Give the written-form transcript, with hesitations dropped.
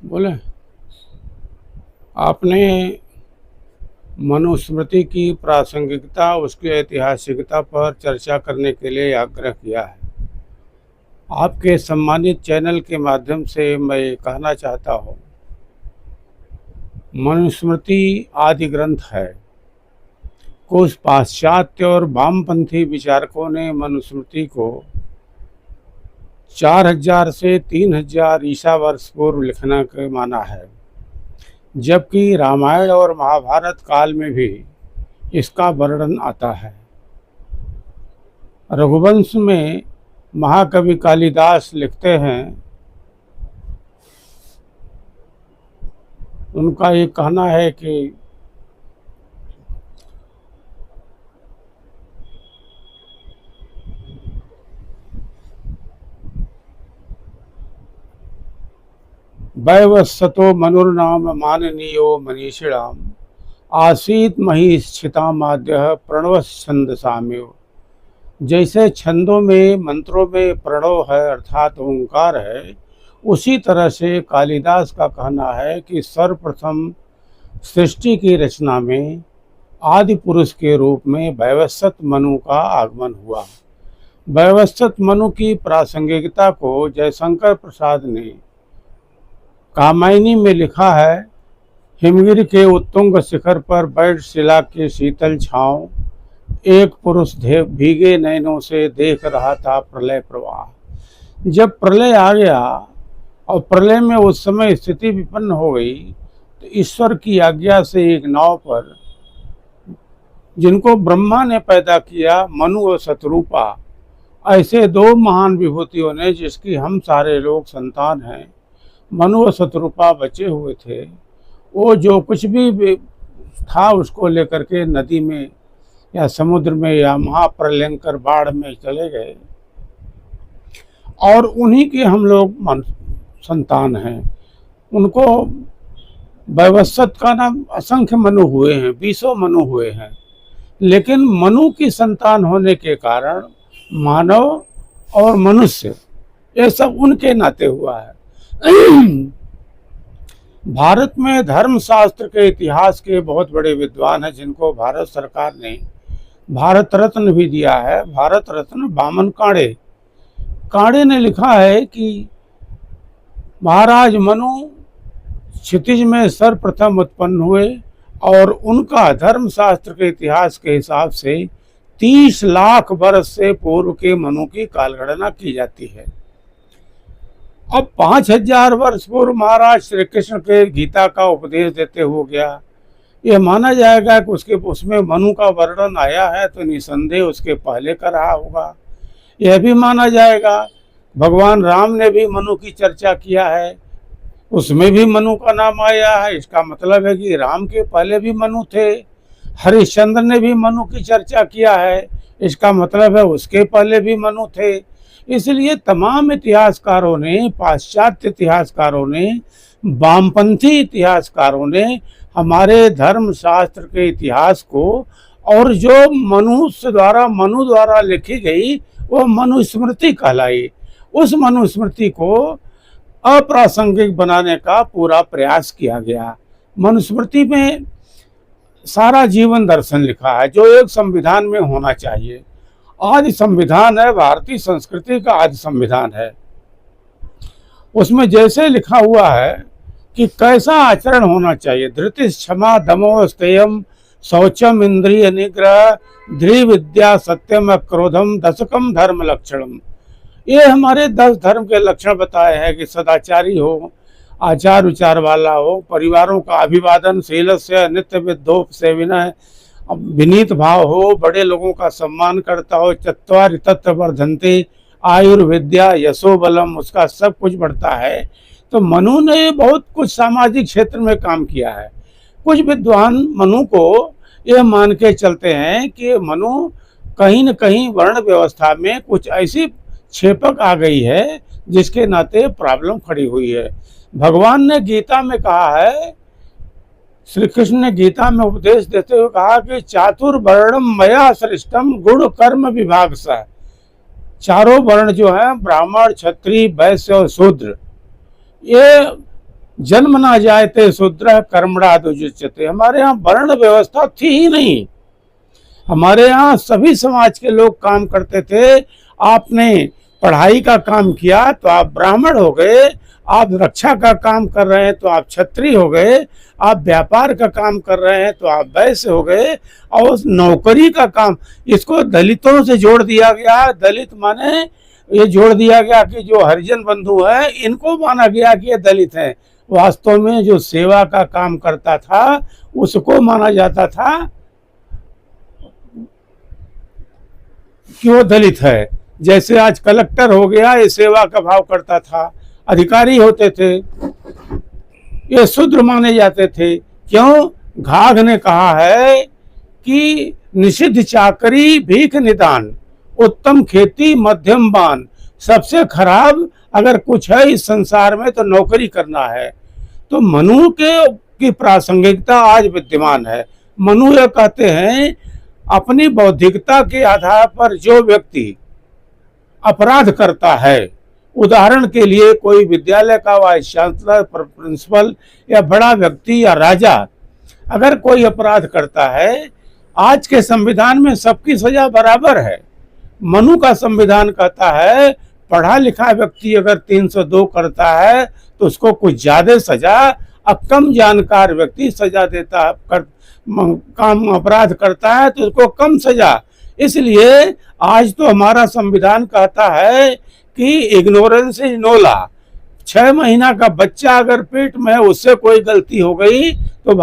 बोले आपने मनुस्मृति की प्रासंगिकता, उसकी ऐतिहासिकता पर चर्चा करने के लिए आग्रह किया है। आपके सम्मानित चैनल के माध्यम से मैं कहना चाहता हूँ, मनुस्मृति आदि ग्रंथ है। कुछ पाश्चात्य और वामपंथी विचारकों ने मनुस्मृति को 4000 से 3000 ईसा वर्ष पूर्व लिखना के माना है, जबकि रामायण और महाभारत काल में भी इसका वर्णन आता है। रघुवंश में महाकवि कालिदास लिखते हैं, उनका ये कहना है कि वैवस्वतो मनुर्नाम माननीयो मनीषिणाम आसीत महिष्ठितामाद्य प्रणव साम्यो। जैसे छंदों में मंत्रों में प्रणव है अर्थात ओंकार है, उसी तरह से कालिदास का कहना है कि सर्वप्रथम सृष्टि की रचना में आदि पुरुष के रूप में वैवस्वत मनु का आगमन हुआ। वैवस्वत मनु की प्रासंगिकता को जयशंकर प्रसाद ने कामायनी में लिखा है। हिमगिरी के उत्तुंग शिखर पर बैठ शिला के शीतल छांव, एक पुरुष भीगे नयनों से देख रहा था प्रलय प्रवाह। जब प्रलय आ गया और प्रलय में उस समय स्थिति विपन्न हो गई, तो ईश्वर की आज्ञा से एक नाव पर, जिनको ब्रह्मा ने पैदा किया, मनु और शतरूपा, ऐसे दो महान विभूतियों ने, जिसकी हम सारे लोग संतान हैं, मनु और शतरूपा बचे हुए थे, वो जो कुछ भी था उसको लेकर के नदी में या समुद्र में या महाप्रलयंकर बाढ़ में चले गए, और उन्हीं के हम लोग संतान हैं। उनको वैवस्वत का नाम असंख्य मनु हुए हैं, 20 मनु हुए हैं, लेकिन मनु की संतान होने के कारण मानव और मनुष्य ये सब उनके नाते हुआ है। भारत में धर्मशास्त्र के इतिहास के बहुत बड़े विद्वान हैं, जिनको भारत सरकार ने भारत रत्न भी दिया है। भारत रत्न वामन काणे ने लिखा है कि महाराज मनु क्षितिज में सर्वप्रथम उत्पन्न हुए, और उनका धर्मशास्त्र के इतिहास के हिसाब से 30 लाख वर्ष से पूर्व के मनु की कालगणना की जाती है। अब 5000 वर्ष पूर्व महाराज श्री कृष्ण के गीता का उपदेश देते हो गया, यह माना जाएगा कि उसमें मनु का वर्णन आया है, तो निसंदेह उसके पहले का रहा होगा। यह भी माना जाएगा भगवान राम ने भी मनु की चर्चा किया है, उसमें भी मनु का नाम आया है। इसका मतलब है कि राम के पहले भी मनु थे। हरिश्चंद्र ने भी मनु की चर्चा किया है, इसका मतलब है उसके पहले भी मनु थे। इसलिए तमाम इतिहासकारों ने, पाश्चात्य इतिहासकारों ने, वामपंथी इतिहासकारों ने हमारे धर्मशास्त्र के इतिहास को, और जो मनु द्वारा लिखी गई वो मनुस्मृति कहलाई, उस मनुस्मृति को अप्रासंगिक बनाने का पूरा प्रयास किया गया। मनुस्मृति में सारा जीवन दर्शन लिखा है, जो एक संविधान में होना चाहिए। आदि संविधान है, भारतीय संस्कृति का आदि संविधान है। उसमें जैसे लिखा हुआ है कि कैसा आचरण होना चाहिए, धृति क्षमा दमो स्तेयम शौचम इंद्रिय निग्रह धृ विद्या सत्यम अक्रोधम दशकम धर्म लक्षणम। ये हमारे 10 धर्म के लक्षण बताए हैं कि सदाचारी हो, आचार विचार वाला हो, परिवारों का अभिवादन, शीलस्य नित्य विद्योप से विनय, विनीत भाव हो, बड़े लोगों का सम्मान करता हो, चत्वारि तत्व वर्धन्ते आयुर्विद्या यशो बलम, उसका सब कुछ बढ़ता है। तो मनु ने बहुत कुछ सामाजिक क्षेत्र में काम किया है। कुछ विद्वान मनु को यह मान के चलते हैं कि मनु कहीं न कहीं वर्ण व्यवस्था में कुछ ऐसी छेपक आ गई है जिसके नाते प्रॉब्लम खड़ी हुई है। भगवान ने गीता में कहा है, श्री कृष्ण ने गीता में उपदेश देते हुए कहा कि चातुर्वर्णम मया सृष्टम गुण कर्म विभाग सा। चारों वर्ण जो है, ब्राह्मण, क्षत्रिय, वैश्य और शूद्र, ये जन्म ना जायते शूद्र कर्मणा दुजुच्यते। हमारे यहाँ वर्ण व्यवस्था थी ही नहीं। हमारे यहाँ सभी समाज के लोग काम करते थे। आपने पढ़ाई का काम किया तो आप ब्राह्मण हो गए, आप रक्षा का काम कर रहे हैं तो आप क्षत्रिय हो गए, आप व्यापार का काम कर रहे हैं तो आप वैश्य हो गए, और नौकरी का काम, इसको दलितों से जोड़ दिया गया। दलित माने ये जोड़ दिया गया कि जो हरिजन बंधु हैं इनको माना गया कि ये दलित हैं। वास्तव में जो सेवा का काम करता था उसको माना जाता था कि वो दलित है। जैसे आज कलेक्टर हो गया, ये सेवा का भाव करता था। अधिकारी होते थे, ये शूद्र माने जाते थे। क्यों? घाघ ने कहा है कि निषिद्ध चाकरी भीख निदान, उत्तम खेती मध्यम बान। सबसे खराब अगर कुछ है इस संसार में तो नौकरी करना है। तो मनु की प्रासंगिकता आज विद्यमान है। मनु यह कहते हैं, अपनी बौद्धिकता के आधार पर जो व्यक्ति अपराध करता है, उदाहरण के लिए कोई विद्यालय का वाइस चांसलर, प्रिंसिपल या बड़ा व्यक्ति या राजा, अगर कोई अपराध करता है, आज के संविधान में सबकी सजा बराबर है। मनु का संविधान कहता है पढ़ा लिखा व्यक्ति अगर 302 करता है तो उसको कुछ ज्यादा सजा, अब कम जानकार व्यक्ति सजा देता काम अपराध करता है तो उसको कम सजा। इसलिए आज तो हमारा संविधान कहता है कि इग्नोरेंस इज नो लॉ। 6 महीना का बच्चा अगर पेट में है, उससे कोई गलती हो गई तो